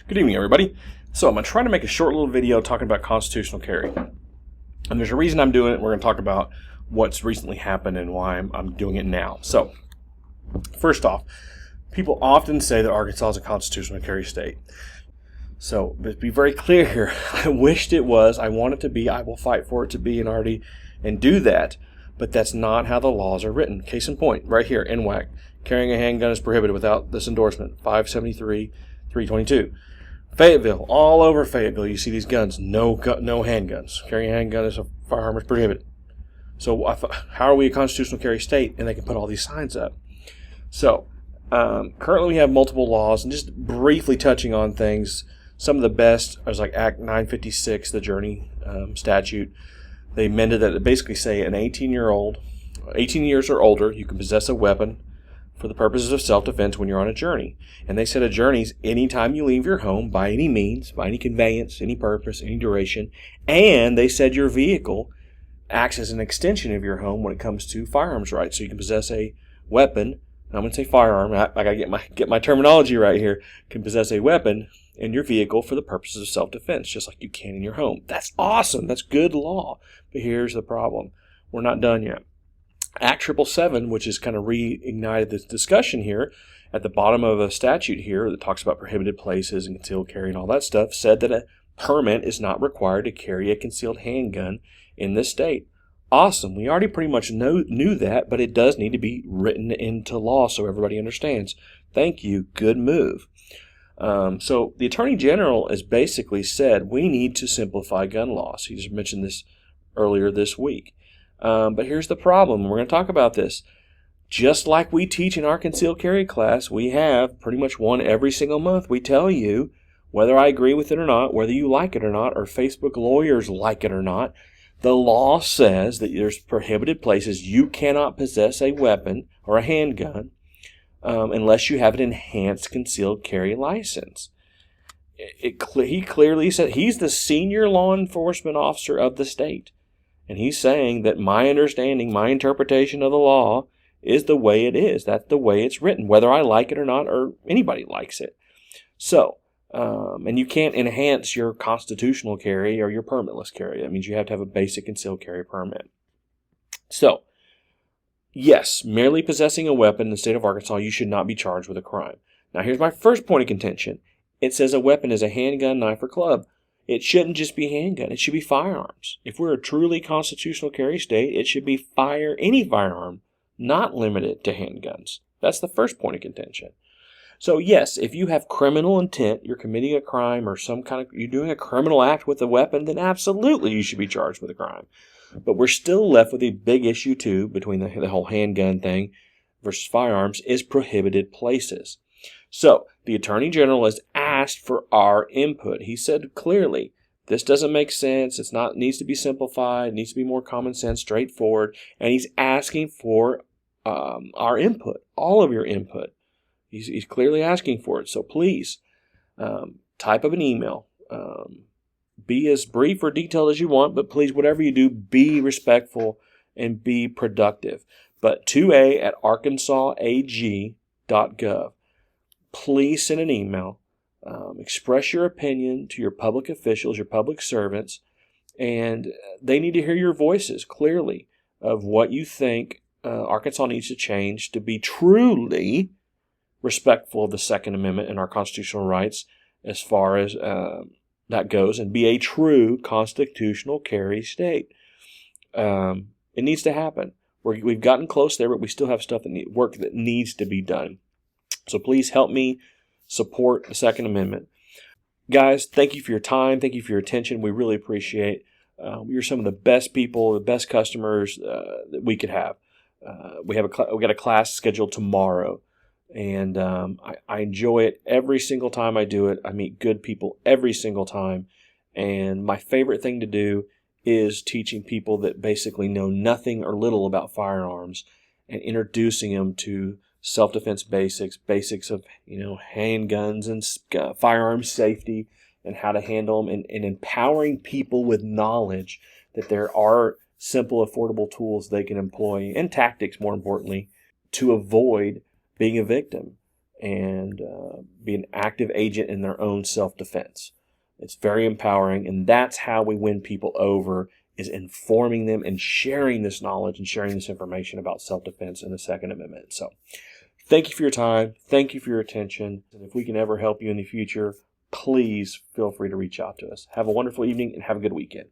Good evening, everybody. So I'm going to try to make a short little video talking about constitutional carry. And there's a reason I'm doing it. We're going to talk about what's recently happened and why I'm doing it now. So first off, people often say that Arkansas is a constitutional carry state. So let's be very clear here. I wished it was. I want it to be. I will fight for it to be and do that. But that's not how the laws are written. Case in point, right here, NWAC. Carrying a handgun is prohibited without this endorsement, 573-322. Fayetteville, all over Fayetteville, you see these guns, no handguns. Carrying a handgun as a firearm is prohibited. So how are we a constitutional carry state? And they can put all these signs up. So currently we have multiple laws, and just briefly touching on things, some of the best is like Act 956, the Journey statute. They amended that to basically say an 18 years or older, you can possess a weapon for the purposes of self-defense when you're on a journey. And they said a journey is any time you leave your home by any means, by any conveyance, any purpose, any duration. And they said your vehicle acts as an extension of your home when it comes to firearms rights. So you can possess a weapon. I'm going to say firearm. I got to get my terminology right here. Can possess a weapon in your vehicle for the purposes of self-defense, just like you can in your home. That's awesome. That's good law. But here's the problem. We're not done yet. Act 777, which has kind of reignited this discussion here, at the bottom of a statute here that talks about prohibited places and concealed carry and all that stuff, said that a permit is not required to carry a concealed handgun in this state. Awesome. We already pretty much knew that, but it does need to be written into law so everybody understands. Thank you. Good move. So the Attorney General has basically said we need to simplify gun laws. He just mentioned this earlier this week. But here's the problem. We're going to talk about this. Just like we teach in our concealed carry class, we have pretty much one every single month. We tell you whether I agree with it or not, whether you like it or not, or Facebook lawyers like it or not. The law says that there's prohibited places you cannot possess a weapon or a handgun unless you have an enhanced concealed carry license. He clearly said he's the senior law enforcement officer of the state. And he's saying that my understanding, my interpretation of the law is the way it is. That's the way it's written, whether I like it or not, or anybody likes it. So, and you can't enhance your constitutional carry or your permitless carry. That means you have to have a basic concealed carry permit. So, yes, merely possessing a weapon in the state of Arkansas, you should not be charged with a crime. Now, here's my first point of contention. It says a weapon is a handgun, knife, or club. It shouldn't just be handgun. It should be firearms. If we're a truly constitutional carry state, it should be any firearm, not limited to handguns. That's the first point of contention. So yes, if you have criminal intent, you're committing a crime or you're doing a criminal act with a weapon, then absolutely you should be charged with a crime. But we're still left with a big issue too, between the whole handgun thing versus firearms, is prohibited places. So the Attorney General has asked for our input. He said clearly, this doesn't make sense. It needs to be simplified. It needs to be more common sense, straightforward. And he's asking for our input, all of your input. He's clearly asking for it. So please type up an email. Be as brief or detailed as you want, but please, whatever you do, be respectful and be productive. But 2a@arkansasag.gov. Please send an email. Express your opinion to your public officials, your public servants, and they need to hear your voices clearly of what you think Arkansas needs to change to be truly respectful of the Second Amendment and our constitutional rights as far as that goes, and be a true constitutional carry state. It needs to happen. We've gotten close there, but we still have work that needs to be done. So please help me support the Second Amendment. Guys, thank you for your time. Thank you for your attention. We really appreciate it. You're some of the best people, the best customers that we could have. We got a class scheduled tomorrow, and I enjoy it every single time I do it. I meet good people every single time, and my favorite thing to do is teaching people that basically know nothing or little about firearms and introducing them to self-defense basics of, handguns and firearm safety and how to handle them, and empowering people with knowledge that there are simple, affordable tools they can employ, and tactics, more importantly, to avoid being a victim. and be an active agent in their own self-defense. It's very empowering, and that's how we win people over, is informing them and sharing this knowledge and sharing this information about self-defense and the Second Amendment. So thank you for your time. Thank you for your attention. And if we can ever help you in the future, please feel free to reach out to us. Have a wonderful evening and have a good weekend.